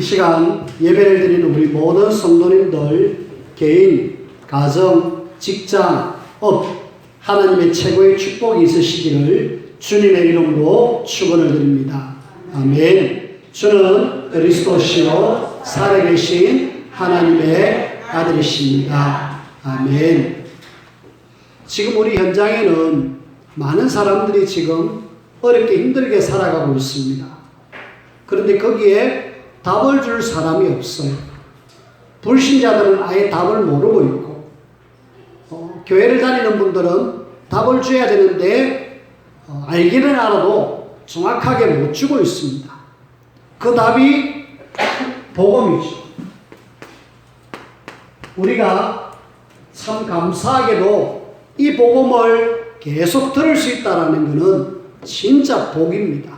이 시간 예배를 드리는 우리 모든 성도님들 개인, 가정, 직장, 업 하나님의 최고의 축복이 있으시기를 주님의 이름으로 축원을 드립니다. 아멘. 주는 그리스도시요 살아계신 하나님의 아들이십니다. 아멘. 지금 우리 현장에는 많은 사람들이 지금 어렵게 힘들게 살아가고 있습니다. 그런데 거기에 답을 줄 사람이 없어요. 불신자들은 아예 답을 모르고 있고, 교회를 다니는 분들은 답을 줘야 되는데 알기는 알아도 정확하게 못 주고 있습니다. 그 답이 복음이죠. 우리가 참 감사하게도 이 복음을 계속 들을 수 있다는 것은 진짜 복입니다.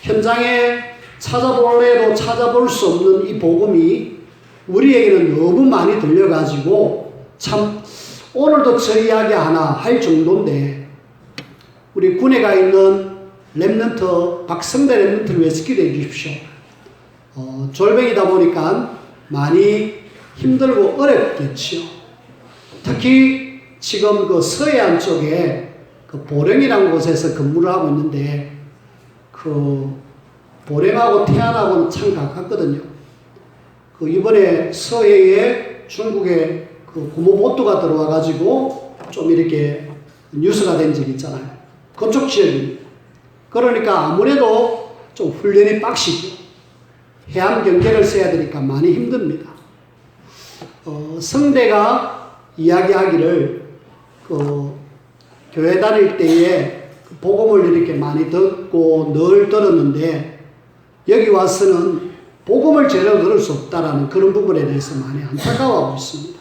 현장에 찾아볼래 해도 찾아볼 수 없는 이 복음이 우리에게는 너무 많이 들려가지고 참 오늘도 저 이야기 하나 할 정도인데, 우리 군에 가 있는 랩런트 박성대 랩런트를 위해서 기도해 주십시오. 졸병이다 보니까 많이 힘들고 어렵겠지요. 특히 지금 그 서해안 쪽에 그 보령이라는 곳에서 근무를 하고 있는데, 그 보령하고 태안하고는 참 가깝거든요. 그 이번에 서해에 중국의 그 구모보트가 들어와가지고 좀 이렇게 뉴스가 된 적이 있잖아요. 그쪽 지역입니다. 그러니까 아무래도 좀 훈련이 빡시죠. 해안 경계를 써야 되니까 많이 힘듭니다. 성대가 이야기하기를 그 교회 다닐 때에 복음을 이렇게 많이 듣고 늘 들었는데, 여기 와서는 복음을 제대로 들을 수 없다라는 그런 부분에 대해서 많이 안타까워하고 있습니다.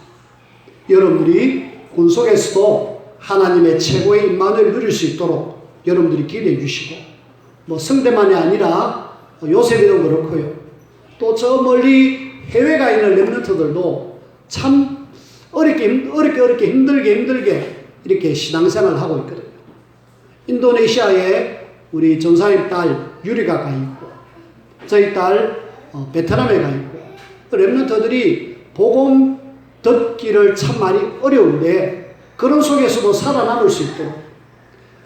여러분들이 군 속에서도 하나님의 최고의 임마누엘을 누릴 수 있도록 여러분들이 기도해 주시고, 뭐 성대만이 아니라 요셉이도 그렇고요. 또 저 멀리 해외가 있는 렘넌트들도 참 어렵게 힘들게 이렇게 신앙생활을 하고 있거든요. 인도네시아에 우리 전사님 딸 유리가 가 있고, 저희 딸 베트남에 가 있고, 렘넌트들이 복음 듣기를 참 많이 어려운데 그런 속에서도 살아남을 수 있도록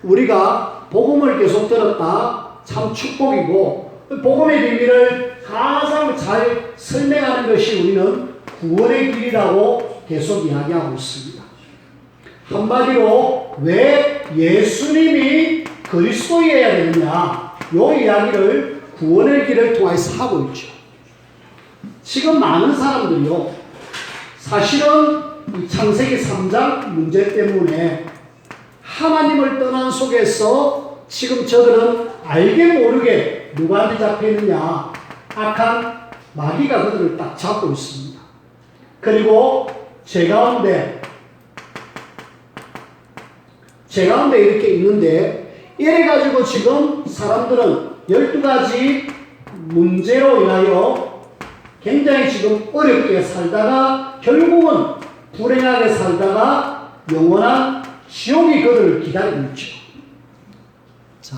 우리가 복음을 계속 들었다 참 축복이고, 복음의 비밀을 가장 잘 설명하는 것이 우리는 구원의 길이라고 계속 이야기하고 있습니다. 한마디로 왜 예수님이 그리스도여야 되느냐, 이 이야기를 구원의 길을 통해서 하고 있죠. 지금 많은 사람들이요, 사실은 이 창세기 3장 문제 때문에 하나님을 떠난 속에서 지금 저들은 알게 모르게 누구한테 잡혀있느냐, 악한 마귀가 그들을 딱 잡고 있습니다. 그리고 제 가운데 이렇게 있는데, 이래가지고 지금 사람들은 12가지 문제로 인하여 굉장히 지금 어렵게 살다가 결국은 불행하게 살다가 영원한 지옥이 그들을 기다리고 있죠. 자,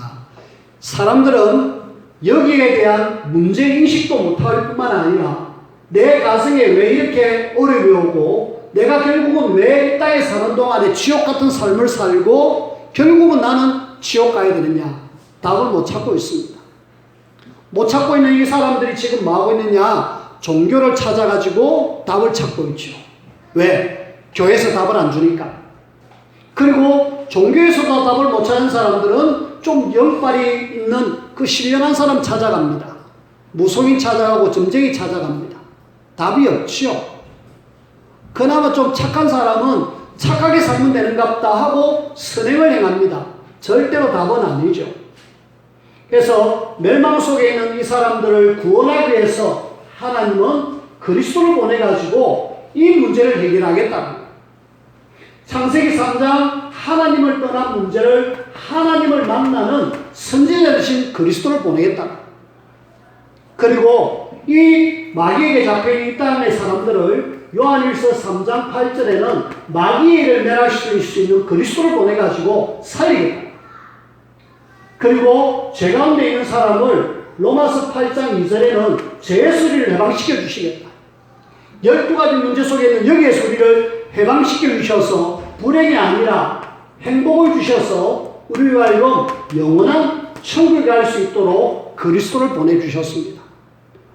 사람들은 여기에 대한 문제인식도 못할 뿐만 아니라 내 가정에 왜 이렇게 어려움이 오고, 내가 결국은 왜 이 땅에 사는 동안에 지옥 같은 삶을 살고 결국은 나는 지옥 가야 되느냐, 답을 못 찾고 있습니다. 못 찾고 있는 이 사람들이 지금 뭐 하고 있느냐, 종교를 찾아가지고 답을 찾고 있죠. 왜? 교회에서 답을 안 주니까. 그리고 종교에서도 답을 못 찾는 사람들은 좀 영빨이 있는 그 신령한 사람 찾아갑니다. 무속인 찾아가고 점쟁이 찾아갑니다. 답이 없죠. 그나마 좀 착한 사람은 착하게 살면 되는갑다 하고 선행을 행합니다. 절대로 답은 아니죠. 그래서 멸망 속에 있는 이 사람들을 구원하기 위해서 하나님은 그리스도를 보내가지고 이 문제를 해결하겠다는 거예요. 창세기 3장 하나님을 떠난 문제를 하나님을 만나는 선지자 되신 그리스도를 보내겠다는 거예요. 그리고 이 마귀에게 잡혀있는 이 땅의 사람들을 요한일서 3장 8절에는 마귀를 멸하실 수 있는 그리스도를 보내가지고 살리겠다. 그리고 죄 가운데 있는 사람을 로마서 8장 2절에는 죄의 소리를 해방시켜 주시겠다. 12가지 문제 속에 있는 영의 소리를 해방시켜 주셔서 불행이 아니라 행복을 주셔서 우리와 하여금 영원한 천국에 갈 수 있도록 그리스도를 보내주셨습니다.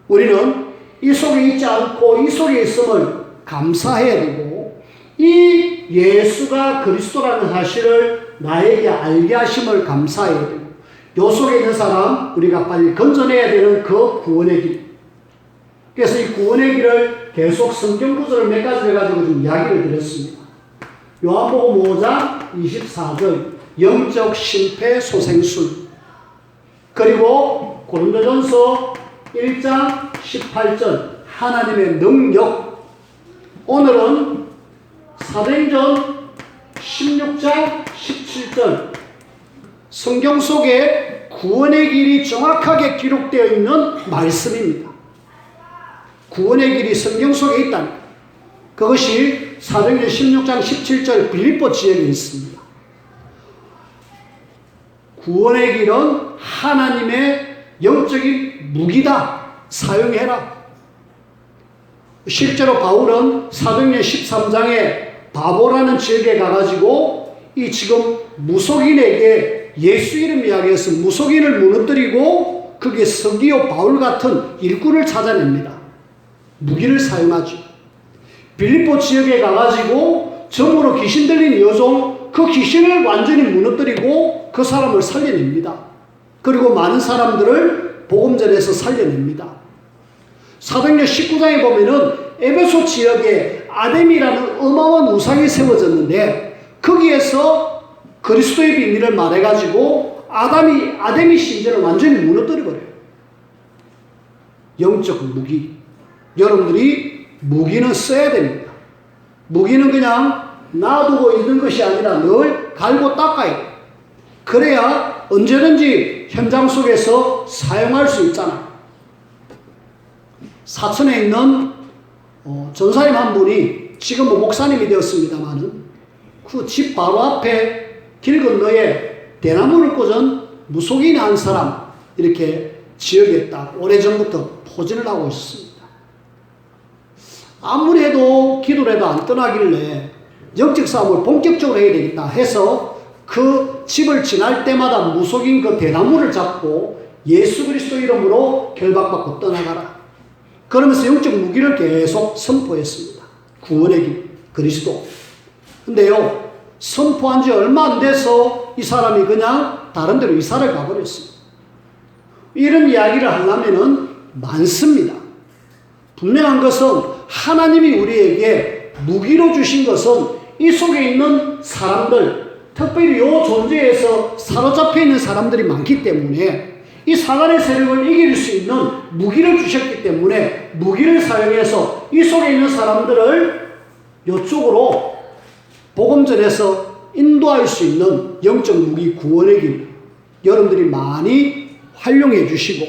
우리는 이 속에 있지 않고 이 속에 있음을 감사해야 되고, 이 예수가 그리스도라는 사실을 나에게 알게 하심을 감사해야 되고, 요 속에 있는 사람 우리가 빨리 건져내야 되는 그 구원의 길. 그래서 이 구원의 길을 계속 성경 구절을 몇 가지 해가지고 좀 이야기를 드렸습니다. 요한복음 5장 24절 영적 심폐소생술, 그리고 고린도전서 1장 18절 하나님의 능력, 오늘은 사도행전 16장 17절 성경 속에 구원의 길이 정확하게 기록되어 있는 말씀입니다. 구원의 길이 성경 속에 있다는 것. 그것이 사도행전 16장 17절 빌립보 지역에 있습니다. 구원의 길은 하나님의 영적인 무기다. 사용해라. 실제로 바울은 사도행전 13장에 바보라는 지역에 가가지고 이 지금 무속인에게 예수 이름 이야기해서 무속인을 무너뜨리고 거기에 서기오 바울 같은 일꾼을 찾아냅니다. 무기를 사용하죠. 빌립보 지역에 가가지고 점으로 귀신 들린 여종, 그 귀신을 완전히 무너뜨리고 그 사람을 살려냅니다. 그리고 많은 사람들을 복음전에서 살려냅니다. 사도행전 19장에 보면은 에베소 지역에 아뎀이라는 어마어마한 우상이 세워졌는데 거기에서 그리스도의 비밀을 말해가지고 아데미 신전을 완전히 무너뜨려버려요. 영적 무기. 여러분들이 무기는 써야 됩니다. 무기는 그냥 놔두고 있는 것이 아니라 늘 갈고 닦아야 돼요. 그래야 언제든지 현장 속에서 사용할 수 있잖아요. 사천에 있는 전사님 한 분이 지금 목사님이 되었습니다만은 그 집 바로 앞에 길 건너에 대나무를 꽂은 무속인의 한 사람 이렇게 지역에 딱 오래전부터 포진을 하고 있습니다. 아무리 해도 기도를 해도 안 떠나길래 영적 싸움을 본격적으로 해야 되겠다 해서 그 집을 지날 때마다 무속인 그 대나무를 잡고 예수 그리스도 이름으로 결박받고 떠나가라. 그러면서 영적 무기를 계속 선포했습니다. 구원의 길, 그리스도. 근데요, 선포한 지 얼마 안 돼서 이 사람이 그냥 다른 데로 이사를 가버렸습니다. 이런 이야기를 하려면은 많습니다. 분명한 것은 하나님이 우리에게 무기로 주신 것은 이 속에 있는 사람들, 특별히 이 존재에서 사로잡혀 있는 사람들이 많기 때문에 이 사단의 세력을 이길 수 있는 무기를 주셨기 때문에 무기를 사용해서 이 속에 있는 사람들을 이쪽으로 복음전에서 인도할 수 있는 영적 무기 구원의 길 여러분들이 많이 활용해 주시고,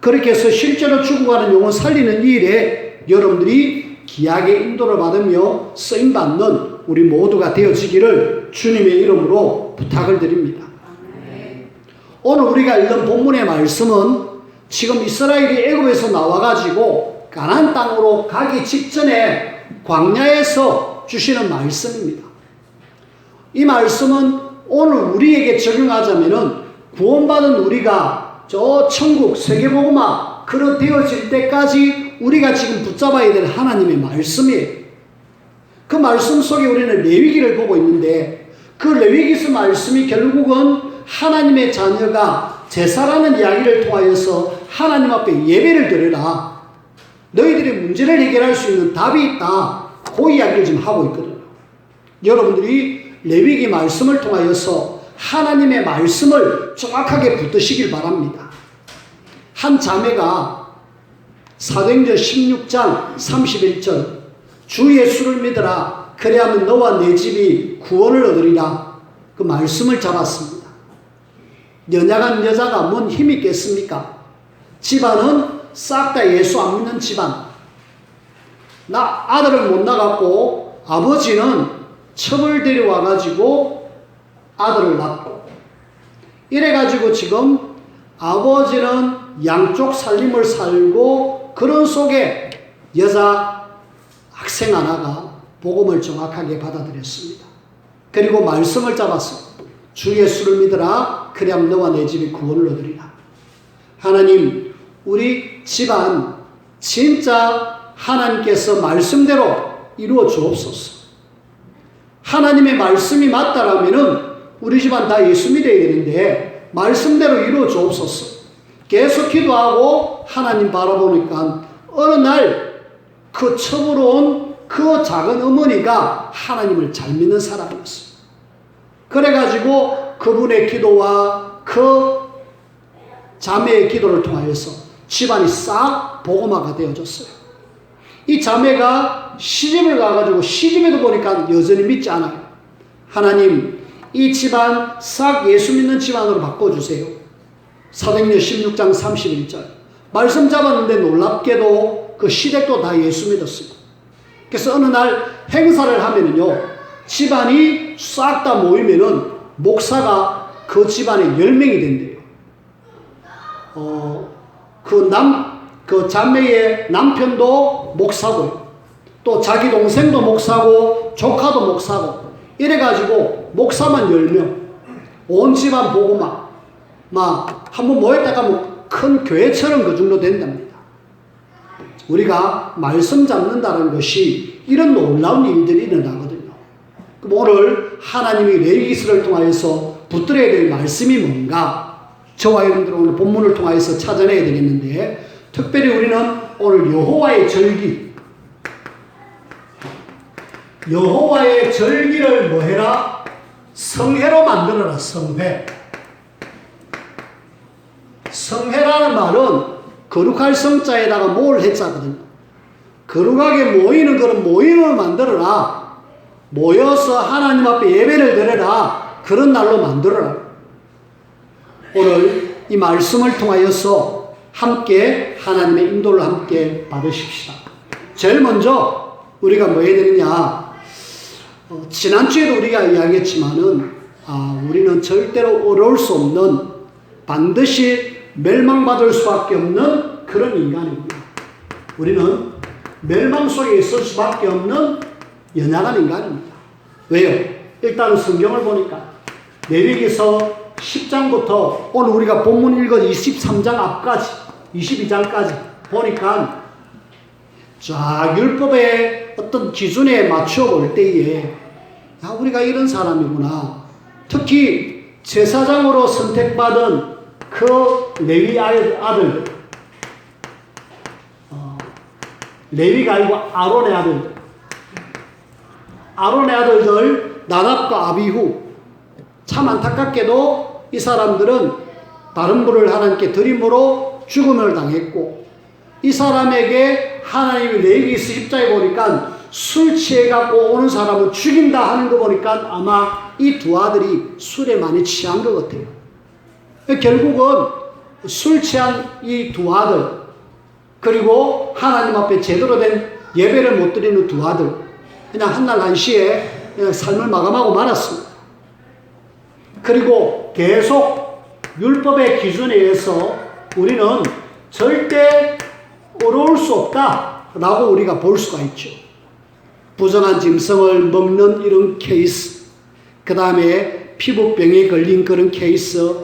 그렇게 해서 실제로 죽어가는 영혼 살리는 일에 여러분들이 귀하게 인도를 받으며 쓰임받는 우리 모두가 되어지기를 주님의 이름으로 부탁을 드립니다. 오늘 우리가 읽은 본문의 말씀은 지금 이스라엘이 애굽에서 나와가지고 가나안 땅으로 가기 직전에 광야에서 주시는 말씀입니다. 이 말씀은 오늘 우리에게 적용하자면은 구원받은 우리가 저 천국 세계복음화 그릇 되어질 때까지 우리가 지금 붙잡아야 될 하나님의 말씀이에요. 그 말씀 속에 우리는 레위기를 보고 있는데 그 레위기서 말씀이 결국은 하나님의 자녀가 제사라는 이야기를 통하여서 하나님 앞에 예배를 드려라. 너희들의 문제를 해결할 수 있는 답이 있다. 그 이야기를 지금 하고 있거든요. 여러분들이 레위기 말씀을 통하여서 하나님의 말씀을 정확하게 붙드시길 바랍니다. 한 자매가 사도행전 16장 31절 주 예수를 믿으라 그리하면 너와 내 집이 구원을 얻으리라 그 말씀을 잡았습니다. 연약한 여자가 뭔 힘이 있겠습니까? 집안은 싹 다 예수 안 믿는 집안. 나 아들을 못 낳았고 아버지는 첩을 데려와가지고 아들을 낳고 이래가지고 지금 아버지는 양쪽 살림을 살고 그런 속에 여자 학생 하나가 복음을 정확하게 받아들였습니다. 그리고 말씀을 잡아서 주 예수를 믿으라. 그리하면 너와 내 집이 구원을 얻으리라. 하나님, 우리 집안 진짜 하나님께서 말씀대로 이루어 주옵소서. 하나님의 말씀이 맞다라면은 우리 집안 다 예수 믿어야 되는데 말씀대로 이루어 주옵소서. 계속 기도하고 하나님 바라보니까 어느 날 그 처음으로 온 그 작은 어머니가 하나님을 잘 믿는 사람이었어요. 그래가지고 그분의 기도와 그 자매의 기도를 통하여서 집안이 싹 복음화가 되어졌어요. 이 자매가 시집을 가가지고 시집에도 보니까 여전히 믿지 않아요. 하나님, 이 집안 싹 예수 믿는 집안으로 바꿔주세요. 사도행전 16장 31절. 말씀 잡았는데 놀랍게도 그 시댁도 다 예수 믿었어요. 그래서 어느 날 행사를 하면은요, 집안이 싹 다 모이면은 목사가 그 집안에 10명이 된대요. 그 자매의 남편도 목사고요. 또 자기 동생도 목사고, 조카도 목사고, 이래가지고 목사만 10명. 온 집안 보고만, 한번 모였다가 뭐 큰 교회처럼 그 정도 된답니다. 우리가 말씀 잡는다는 것이 이런 놀라운 일들이 일어나거든요. 그럼 오늘 하나님이 레위기서를 통하여서 붙들어야 될 말씀이 뭔가 저와 여러분들 오늘 본문을 통하여서 찾아내야 되겠는데, 특별히 우리는 오늘 여호와의 절기를 뭐 해라? 성회로 만들어라. 성회라는 말은 거룩할 성자에다가 뭘 했자거든요. 거룩하게 모이는 그런 모임을 만들어라. 모여서 하나님 앞에 예배를 드려라. 그런 날로 만들어라. 오늘 이 말씀을 통하여서 함께 하나님의 인도를 함께 받으십시다. 제일 먼저 우리가 뭐 해야 되느냐? 지난주에도 우리가 이야기했지만은 우리는 절대로 어려울 수 없는, 반드시 멸망받을 수밖에 없는 그런 인간입니다. 우리는 멸망 속에 있을 수밖에 없는 연약한 인간입니다. 왜요? 일단 성경을 보니까 레위기서 10장부터 오늘 우리가 본문 읽은 23장 앞까지 22장까지 보니까 쫙 율법의 어떤 기준에 맞춰 볼 때에 우리가 이런 사람이구나. 특히 제사장으로 선택받은 그 레위 아들들, 레위가 아니고 아론의 아들들 나답과 아비후. 참 안타깝게도 이 사람들은 다른 분을 하나님께 드림으로 죽음을 당했고, 이 사람에게 하나님이 레위기서 10장에 보니까 술 취해갖고 오는 사람을 죽인다 하는 거 보니까 아마 이 두 아들이 술에 많이 취한 것 같아요. 결국은 술 취한 이 두 아들, 그리고 하나님 앞에 제대로 된 예배를 못 드리는 두 아들, 그냥 한날 한시에 그냥 삶을 마감하고 말았습니다. 그리고 계속 율법의 기준에 의해서 우리는 절대 어려울 수 없다라고 우리가 볼 수가 있죠. 부정한 짐승을 먹는 이런 케이스, 그 다음에 피부병에 걸린 그런 케이스,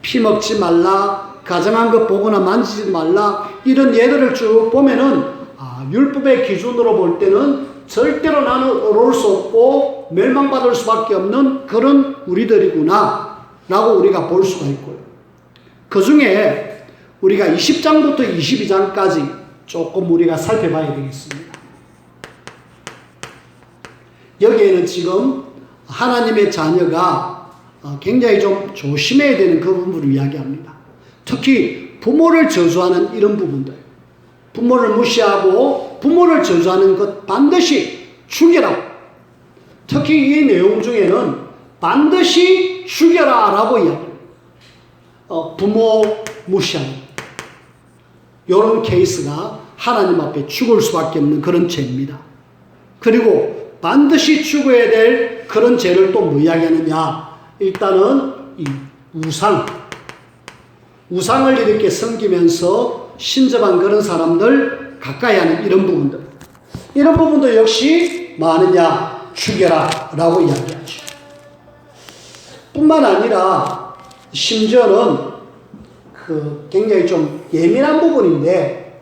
피 먹지 말라, 가정한 것 보거나 만지지 말라, 이런 예들을 쭉 보면은 율법의 기준으로 볼 때는 절대로 나는 어려울 수 없고 멸망받을 수밖에 없는 그런 우리들이구나 라고 우리가 볼 수가 있고요. 그 중에 우리가 20장부터 22장까지 조금 우리가 살펴봐야 되겠습니다. 여기에는 지금 하나님의 자녀가 굉장히 좀 조심해야 되는 그 부분을 이야기합니다. 특히 부모를 저주하는 이런 부분들, 부모를 무시하고 부모를 저주하는 것 반드시 죽여라. 특히 이 내용 중에는 반드시 죽여라 라고 이야기합니다. 부모 무시하는 이런 케이스가 하나님 앞에 죽을 수밖에 없는 그런 죄입니다. 그리고 반드시 죽어야 될 그런 죄를 또 뭐 이야기하느냐? 일단은 이 우상을 이렇게 섬기면서 신접한 그런 사람들 가까이 하는 이런 부분들. 이런 부분도 역시 뭐하느냐? 죽여라 라고 이야기하죠. 뿐만 아니라 심지어는 굉장히 좀 예민한 부분인데,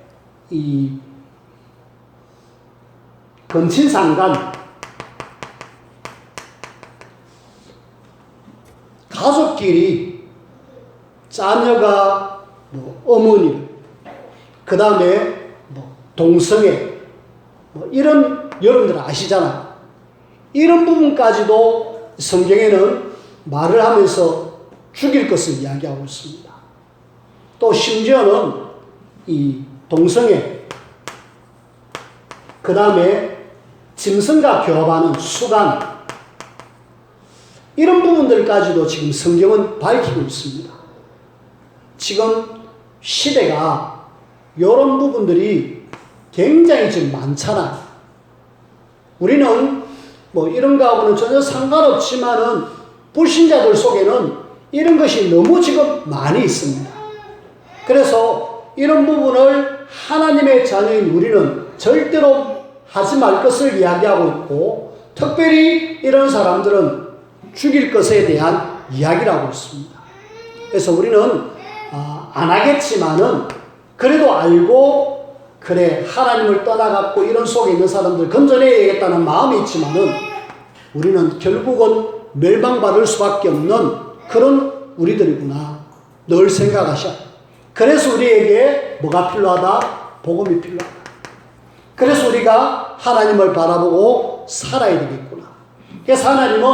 이 근친상간, 가족끼리 자녀가 어머니, 그 다음에 동성애, 이런, 여러분들 아시잖아요. 이런 부분까지도 성경에는 말을 하면서 죽일 것을 이야기하고 있습니다. 또 심지어는 이 동성애, 그 다음에 짐승과 교합하는 수간, 이런 부분들까지도 지금 성경은 밝히고 있습니다. 지금 시대가 이런 부분들이 굉장히 지금 많잖아요. 우리는 이런 거하고는 전혀 상관없지만은 불신자들 속에는 이런 것이 너무 지금 많이 있습니다. 그래서 이런 부분을 하나님의 자녀인 우리는 절대로 하지 말 것을 이야기하고 있고, 특별히 이런 사람들은 죽일 것에 대한 이야기를 하고 있습니다. 그래서 우리는 안 하겠지만은 그래도 알고, 그래 하나님을 떠나갖고 이런 속에 있는 사람들 건져내야겠다는 마음이 있지만은 우리는 결국은 멸망받을 수밖에 없는 그런 우리들이구나 늘 생각하셔. 그래서 우리에게 뭐가 필요하다? 복음이 필요하다. 그래서 우리가 하나님을 바라보고 살아야 되겠구나. 그래서 하나님은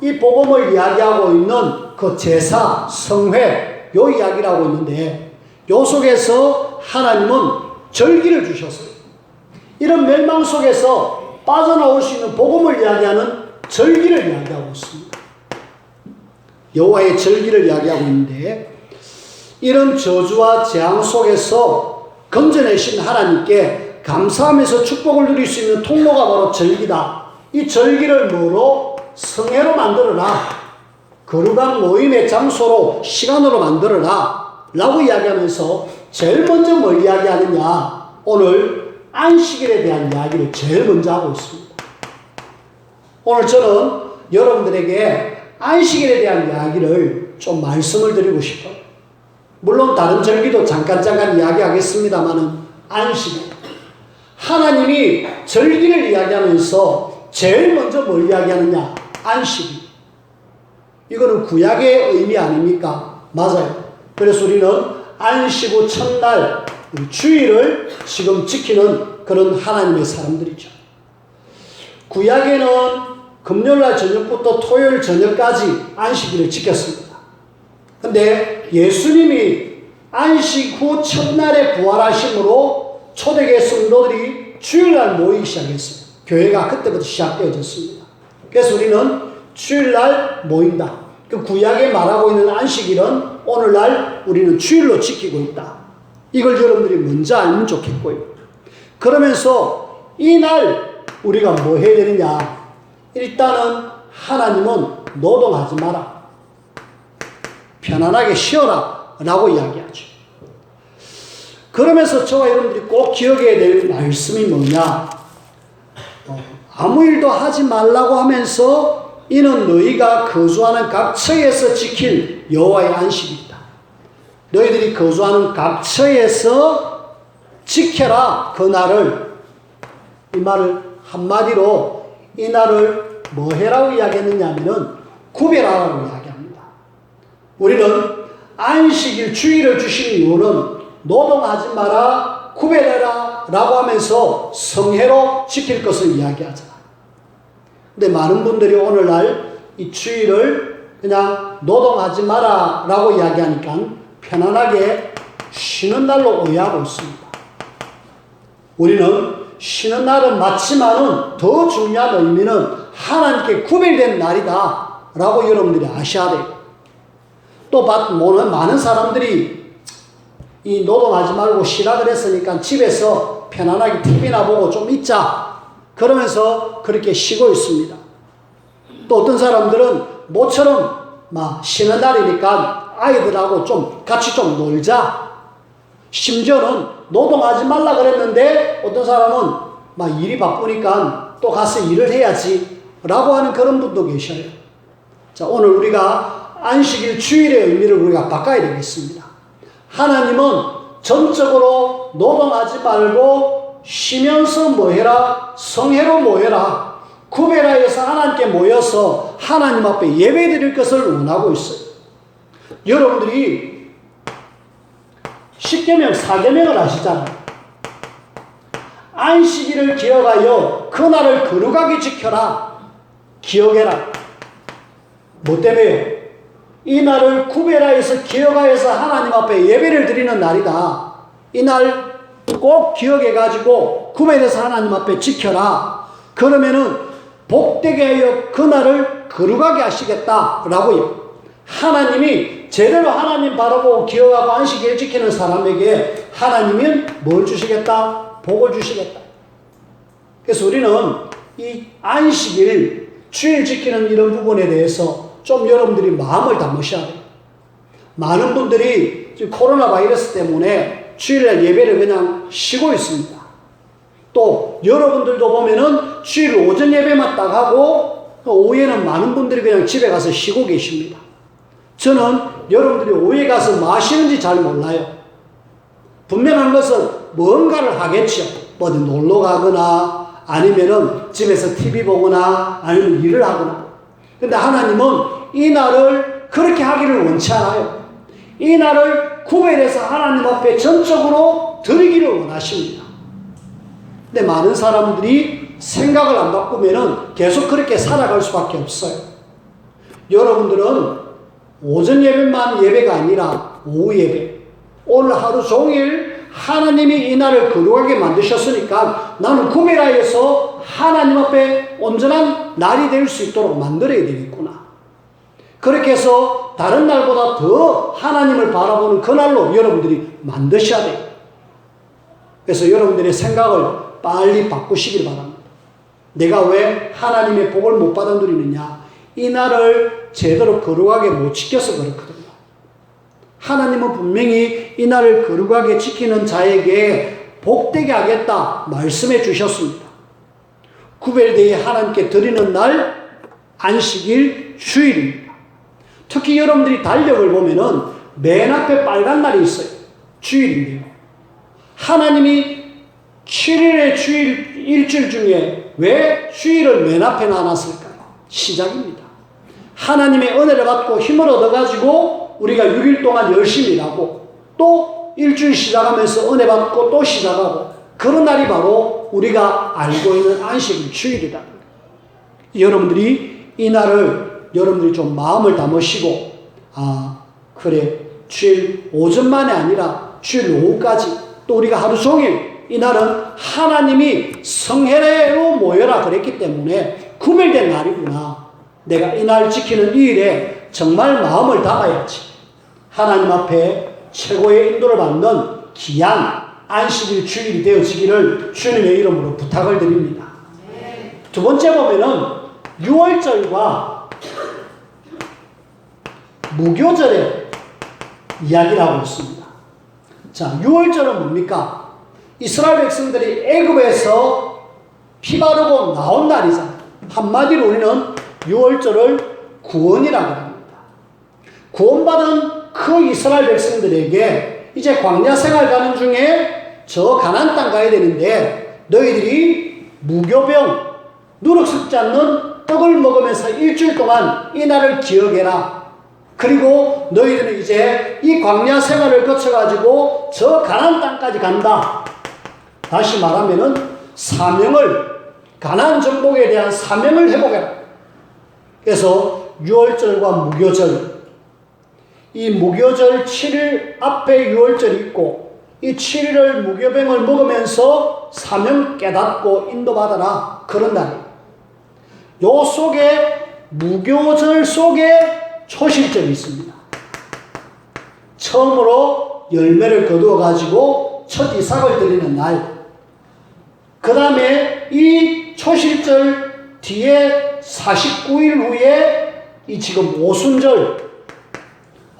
이 복음을 이야기하고 있는 그 제사, 성회, 요 이야기를 하고 있는데, 요 속에서 하나님은 절기를 주셨어요. 이런 멸망 속에서 빠져나올 수 있는 복음을 이야기하는 절기를 이야기하고 있습니다. 여호와의 절기를 이야기하고 있는데, 이런 저주와 재앙 속에서 건져내신 하나님께 감사하면서 축복을 누릴 수 있는 통로가 바로 절기다. 이 절기를 뭐로? 성회로 만들어라. 거룩한 모임의 장소로, 시간으로 만들어라 라고 이야기하면서 제일 먼저 뭘 이야기하느냐? 오늘 안식일에 대한 이야기를 제일 먼저 하고 있습니다. 오늘 저는 여러분들에게 안식일에 대한 이야기를 좀 말씀을 드리고 싶어요. 물론 다른 절기도 잠깐 이야기하겠습니다만은 안식일. 하나님이 절기를 이야기하면서 제일 먼저 뭘 이야기하느냐? 안식일. 이거는 구약의 의미 아닙니까? 맞아요. 그래서 우리는 안식 후 첫날 주일을 지금 지키는 그런 하나님의 사람들이죠. 구약에는 금요일날 저녁부터 토요일 저녁까지 안식일을 지켰습니다. 근데 예수님이 안식 후 첫날에 부활하심으로 초대교회 성도들이 주일날 모이기 시작했어요. 교회가 그때부터 시작되어졌습니다. 그래서 우리는 주일날 모인다. 그 구약에 말하고 있는 안식일은 오늘날 우리는 주일로 지키고 있다. 이걸 여러분들이 먼저 알면 좋겠고요. 그러면서 이날 우리가 뭐 해야 되느냐? 일단은 하나님은 노동하지 마라. 편안하게 쉬어라 라고 이야기하죠. 그러면서 저와 여러분들이 꼭 기억해야 될 말씀이 뭐냐? 아무 일도 하지 말라고 하면서 이는 너희가 거주하는 각 처에서 지킬 여호와의 안식이다. 너희들이 거주하는 각 처에서 지켜라 그 날을. 이 말을 한마디로 이 날을 뭐 해라고 이야기했느냐 하면은 구별하라고 이야기합니다. 우리는 안식일 주일을 주신 이유는 노동하지 마라, 구별해라 라고 하면서 성회로 지킬 것을 이야기하잖아. 근데 많은 분들이 오늘날 이 주일을 그냥 노동하지 마라 라고 이야기하니까 편안하게 쉬는 날로 오해하고 있습니다. 우리는 쉬는 날은 맞지만은 더 중요한 의미는 하나님께 구별된 날이다 라고 여러분들이 아셔야 돼요. 또 많은 사람들이 이 노동하지 말고 쉬라 그랬으니까 집에서 편안하게 TV나 보고 좀 있자 그러면서 그렇게 쉬고 있습니다. 또 어떤 사람들은 모처럼 막 쉬는 날이니까 아이들하고 좀 같이 좀 놀자. 심지어는 노동하지 말라 그랬는데 어떤 사람은 막 일이 바쁘니까 또 가서 일을 해야지 라고 하는 그런 분도 계셔요. 자, 오늘 우리가 안식일 주일의 의미를 우리가 바꿔야 되겠습니다. 하나님은 전적으로 노동하지 말고 쉬면서 뭐해라? 성회로 모여라. 구별하여서 하나님께 모여서 하나님 앞에 예배 드릴 것을 원하고 있어요. 여러분들이 10계명, 4계명을 아시잖아요. 안식일을 기억하여 그날을 거룩하게 지켜라. 기억해라. 뭐 때문에요? 이 날을 구별하여서 기억하여서 하나님 앞에 예배를 드리는 날이다. 이 날 꼭 기억해가지고 구별해서 하나님 앞에 지켜라. 그러면은 복되게 하여 그날을 거룩하게 하시겠다라고요. 하나님이 제대로 하나님 바라보고 기억하고 안식일 지키는 사람에게 하나님은 뭘 주시겠다? 복을 주시겠다. 그래서 우리는 이 안식일, 주일 지키는 이런 부분에 대해서 좀 여러분들이 마음을 담으셔야 돼요. 많은 분들이 지금 코로나 바이러스 때문에 주일날 예배를 그냥 쉬고 있습니다. 또 여러분들도 보면은 주일 오전 예배만 딱 하고 오후에는 많은 분들이 그냥 집에 가서 쉬고 계십니다. 저는 여러분들이 오후에 가서 뭐 하시는지 잘 몰라요. 분명한 것은 뭔가를 하겠죠. 어디 놀러 가거나 아니면은 집에서 TV 보거나 아니면 일을 하거나. 근데 하나님은 이 날을 그렇게 하기를 원치 않아요. 이 날을 구별해서 하나님 앞에 전적으로 드리기를 원하십니다. 근데 많은 사람들이 생각을 안 바꾸면은 계속 그렇게 살아갈 수밖에 없어요. 여러분들은 오전 예배만 예배가 아니라 오후 예배. 오늘 하루 종일 하나님이 이 날을 거룩하게 만드셨으니까 나는 구별하여서 하나님 앞에 온전한 날이 될 수 있도록 만들어야 되겠구나. 그렇게 해서 다른 날보다 더 하나님을 바라보는 그날로 여러분들이 만드셔야 돼요. 그래서 여러분들의 생각을 빨리 바꾸시길 바랍니다. 내가 왜 하나님의 복을 못 받아 누리느냐? 이 날을 제대로 거룩하게 못 지켜서 그렇거든요. 하나님은 분명히 이 날을 거룩하게 지키는 자에게 복되게 하겠다 말씀해 주셨습니다. 구별되어 하나님께 드리는 날 안식일 주일입니다. 특히 여러분들이 달력을 보면은 맨 앞에 빨간 날이 있어요. 주일인데요. 하나님이 7일의 주일, 일주일 중에 왜 주일을 맨 앞에 놔놨을까요? 시작입니다. 하나님의 은혜를 받고 힘을 얻어가지고 우리가 6일 동안 열심히 일하고 또 일주일 시작하면서 은혜 받고 또 시작하고 그런 날이 바로 우리가 알고 있는 안식일 주일이다. 여러분들이 이 날을 여러분들이 좀 마음을 담으시고 그래 주일 오전만이 아니라 주일 오후까지 또 우리가 하루 종일 이 날은 하나님이 성회로 모여라 그랬기 때문에 구별된 날이구나. 내가 이 날 지키는 이 일에 정말 마음을 담아야지. 하나님 앞에 최고의 인도를 받는 귀한 안식일 주일이 되어지기를 주님의 이름으로 부탁을 드립니다. 두 번째 보면은 6월절과 무교절의 이야기를 하고 있습니다. 자, 6월절은 뭡니까? 이스라엘 백성들이 애굽에서 피 바르고 나온 날이잖아요. 한마디로 우리는 6월절을 구원이라고 합니다. 구원받은 그 이스라엘 백성들에게 이제 광야 생활 가는 중에 저 가나안 땅 가야 되는데 너희들이 무교병, 누룩 섞지 않는 떡을 먹으면서 일주일 동안 이 날을 기억해라. 그리고 너희들은 이제 이 광야 생활을 거쳐가지고 저 가나안 땅까지 간다. 다시 말하면은 사명을, 가나안 정복에 대한 사명을 회복해라. 그래서 6월절과 무교절, 이 무교절 7일 앞에 6월절이 있고 이 7일을 무교병을 먹으면서 사명 깨닫고 인도받아라. 그런 날이에요. 요 속에 무교절 속에 초실절이 있습니다. 처음으로 열매를 거두어 가지고 첫 이삭을 드리는 날. 그 다음에 이 초실절 뒤에 49일 후에 이 지금 오순절,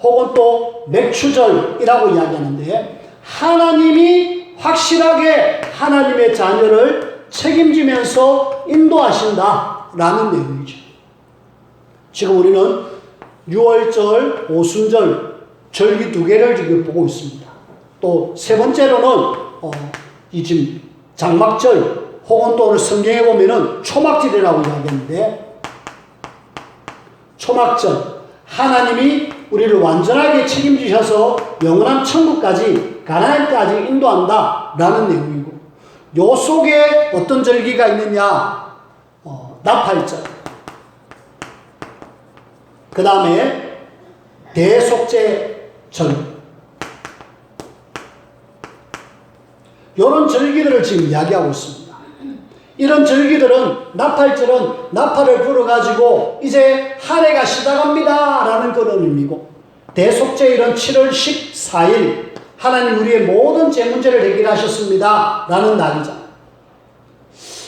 혹은 또 맥추절이라고 이야기하는데, 하나님이 확실하게 하나님의 자녀를 책임지면서 인도하신다라는 내용이죠. 지금 우리는 유월절, 오순절, 절기 2개를 지금 보고 있습니다. 또 세 번째로는 이 지금 장막절, 혹은 또 오늘 성경에 보면은 초막절이라고 이야기하는데, 초막절, 하나님이 우리를 완전하게 책임지셔서 영원한 천국까지, 가나안까지 인도한다라는 내용이고, 요 속에 어떤 절기가 있느냐? 나팔절, 그 다음에 대속죄절, 이런 절기들을 지금 이야기하고 있습니다. 이런 절기들은, 나팔절은 나팔을 불어가지고 이제 한 해가 시작합니다 라는 그런 의미고, 대속죄일은 7월 14일 하나님 우리의 모든 죄 문제를 해결하셨습니다 라는 날이잖아요.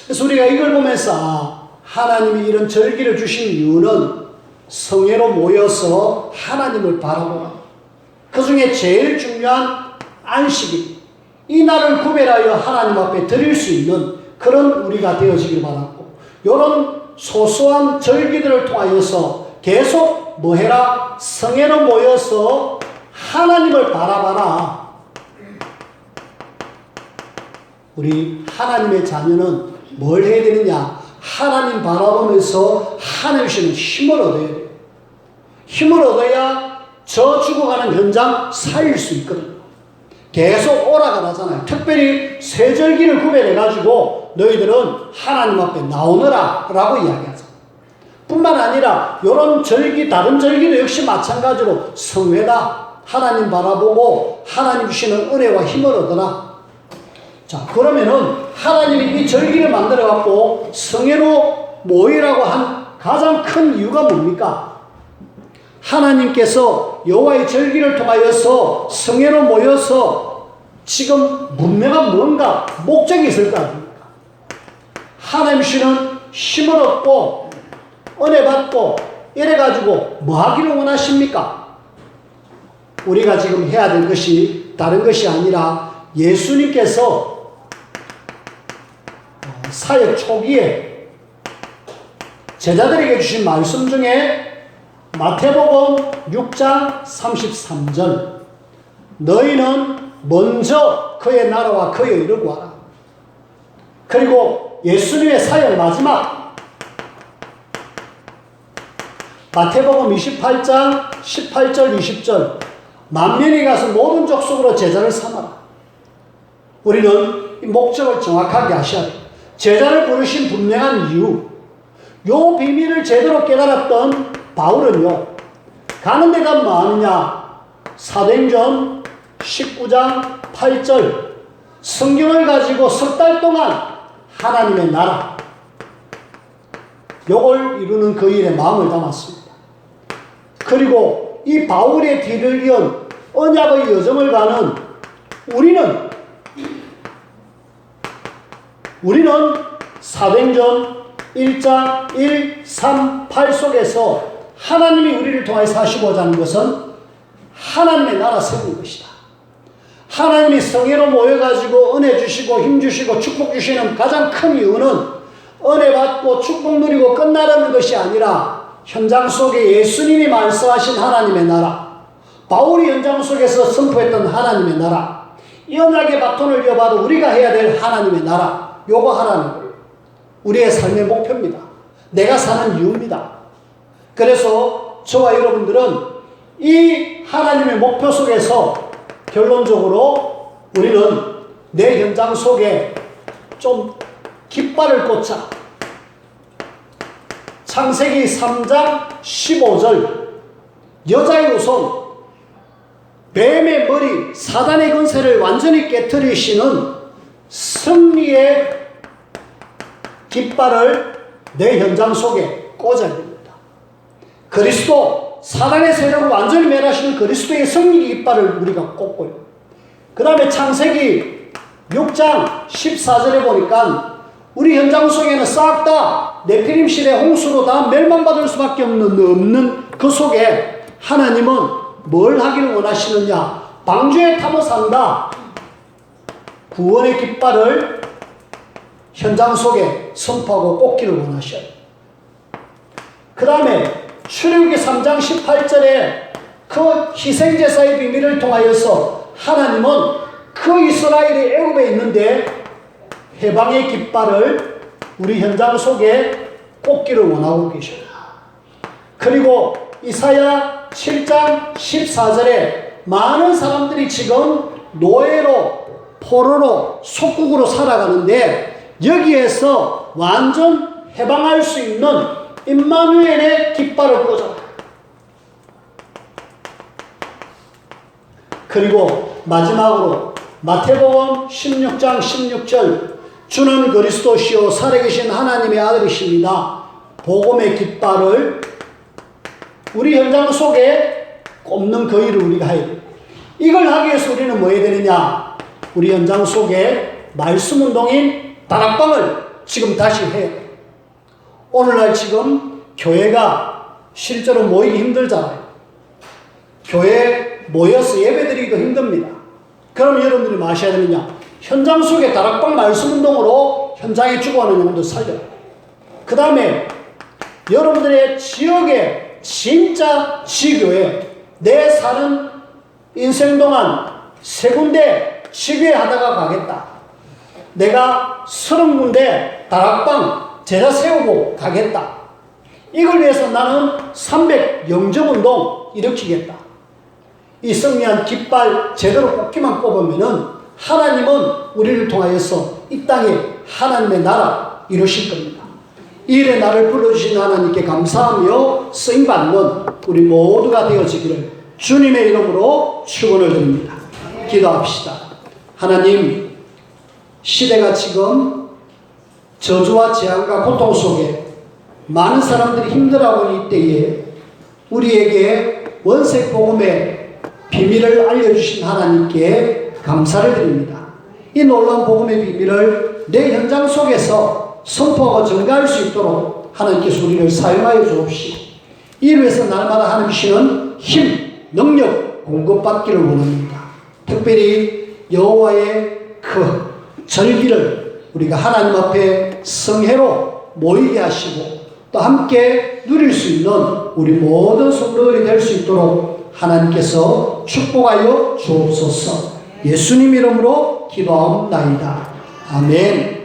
그래서 우리가 이걸 보면서 하나님이 이런 절기를 주신 이유는 성회로 모여서 하나님을 바라보라, 그 중에 제일 중요한 안식일, 이 날을 구별하여 하나님 앞에 드릴 수 있는 그런 우리가 되어지길 바랐고, 이런 소소한 절기들을 통하여서 계속 뭐해라? 성회로 모여서 하나님을 바라봐라. 우리 하나님의 자녀는 뭘 해야 되느냐? 하나님 바라보면서 하나님 주시는 힘을 얻어야 돼요. 힘을 얻어야 저 죽어가는 현장 살릴 수 있거든요. 계속 오라가 나잖아요. 특별히 세절기를 구별해가지고 너희들은 하나님 앞에 나오너라 라고 이야기하잖아요. 뿐만 아니라 이런 절기, 다른 절기도 역시 마찬가지로 성회다. 하나님 바라보고 하나님 주시는 은혜와 힘을 얻어라. 자, 그러면은 하나님이 이 절기를 만들어갖고 성회로 모이라고 한 가장 큰 이유가 뭡니까? 하나님께서 여호와의 절기를 통하여서 성회로 모여서 지금 문명한 뭔가 목적이 있을 거 아닙니까? 하나님 주시는 힘을 얻고 은혜 받고 이래가지고 뭐 하기를 원하십니까? 우리가 지금 해야 될 것이 다른 것이 아니라, 예수님께서 사역 초기에 제자들에게 주신 말씀 중에 마태복음 6장 33절, 너희는 먼저 그의 나라와 그의 의를 구하라. 그리고 예수님의 사역 마지막 마태복음 28장 18절 20절, 만민이 가서 모든 족속으로 제자를 삼아라. 우리는 이 목적을 정확하게 아셔야 돼요. 제자를 부르신 분명한 이유, 요 비밀을 제대로 깨달았던 바울은요, 가는 데가 많으냐? 사도행전 19장 8절, 성경을 가지고 석 달 동안 하나님의 나라, 요걸 이루는 그 일에 마음을 담았습니다. 그리고 이 바울의 뒤를 이은 언약의 여정을 가는 우리는 사도행전 1장 1, 3, 8 속에서 하나님이 우리를 통해서 하시고자 하는 것은 하나님의 나라 세우는 것이다. 하나님이 성회로 모여가지고 은혜 주시고 힘 주시고 축복 주시는 가장 큰 이유는 은혜 받고 축복 누리고 끝나라는 것이 아니라, 현장 속에 예수님이 말씀하신 하나님의 나라, 바울이 현장 속에서 선포했던 하나님의 나라, 이 언약의 바톤을 이어받아 우리가 해야 될 하나님의 나라, 요거 하라는 거예요. 우리의 삶의 목표입니다. 내가 사는 이유입니다. 그래서 저와 여러분들은 이 하나님의 목표 속에서 결론적으로 우리는 내 현장 속에 좀 깃발을 꽂자. 창세기 3장 15절, 여자의 후손, 뱀의 머리, 사단의 권세를 완전히 깨트리시는 승리의 깃발을 내 현장 속에 꽂아야 됩니다. 그리스도, 사단의 세력을 완전히 멸하시는 그리스도의 승리 깃발을 우리가 꽂고요. 그 다음에 창세기 6장 14절에 보니까 우리 현장 속에는 싹 다 네피림 시대 홍수로 다 멸망받을 수밖에 없는 그 속에 하나님은 뭘 하기를 원하시느냐? 방주에 타고 산다. 구원의 깃발을 현장 속에 선포하고 꽂기를 원하셔요. 그 다음에 출애굽기 3장 18절에 그 희생제사의 비밀을 통하여서 하나님은 그 이스라엘이 애굽에 있는데 해방의 깃발을 우리 현장 속에 꽂기를 원하고 계셔요. 그리고 이사야 7장 14절에 많은 사람들이 지금 노예로 포로로 속국으로 살아가는데 여기에서 완전 해방할 수 있는 임마누엘의 깃발을 꽂아라. 그리고 마지막으로 마태복음 16장 16절 주는 그리스도시요 살아계신 하나님의 아들이십니다. 복음의 깃발을 우리 현장 속에 꼽는 그 일을 우리가 해야 돼요. 이걸 하기 위해서 우리는 뭐 해야 되느냐? 우리 현장 속에 말씀 운동인 다락방을 지금 다시 해야 돼요. 오늘날 지금 교회가 실제로 모이기 힘들잖아요. 교회에 모여서 예배드리기도 힘듭니다. 그럼 여러분들이 뭐 하셔야 되느냐? 현장 속에 다락방 말씀 운동으로 현장에 죽어가는 영혼들 살려요. 그 다음에 여러분들의 지역에 진짜 지교회 내 사는 인생 동안 3군데 지교회 하다가 가겠다. 내가 30군데 다락방 제자 세우고 가겠다. 이걸 위해서 나는 300 영접운동 일으키겠다. 이 성리한 깃발 제대로 꽂기만 꼽으면은 하나님은 우리를 통하여서 이 땅에 하나님의 나라 이루실 겁니다. 이 일에 나를 불러주신 하나님께 감사하며 쓰임받는 우리 모두가 되어지기를 주님의 이름으로 축원을 드립니다. 기도합시다. 하나님, 시대가 지금 저주와 재앙과 고통 속에 많은 사람들이 힘들어하고 있는 때에 우리에게 원색 복음의 비밀을 알려주신 하나님께 감사를 드립니다. 이 놀라운 복음의 비밀을 내 현장 속에서 선포하고 전가할 수 있도록 하나님께서 우리를 사용하여 주옵시고 이를 위해서 날마다 하나님 주시는 힘, 능력 공급받기를 원합니다. 특별히 여호와의 그 절기를 우리가 하나님 앞에 성회로 모이게 하시고 또 함께 누릴 수 있는 우리 모든 성도들이 될 수 있도록 하나님께서 축복하여 주옵소서. 예수님 이름으로 기도하옵나이다. 아멘.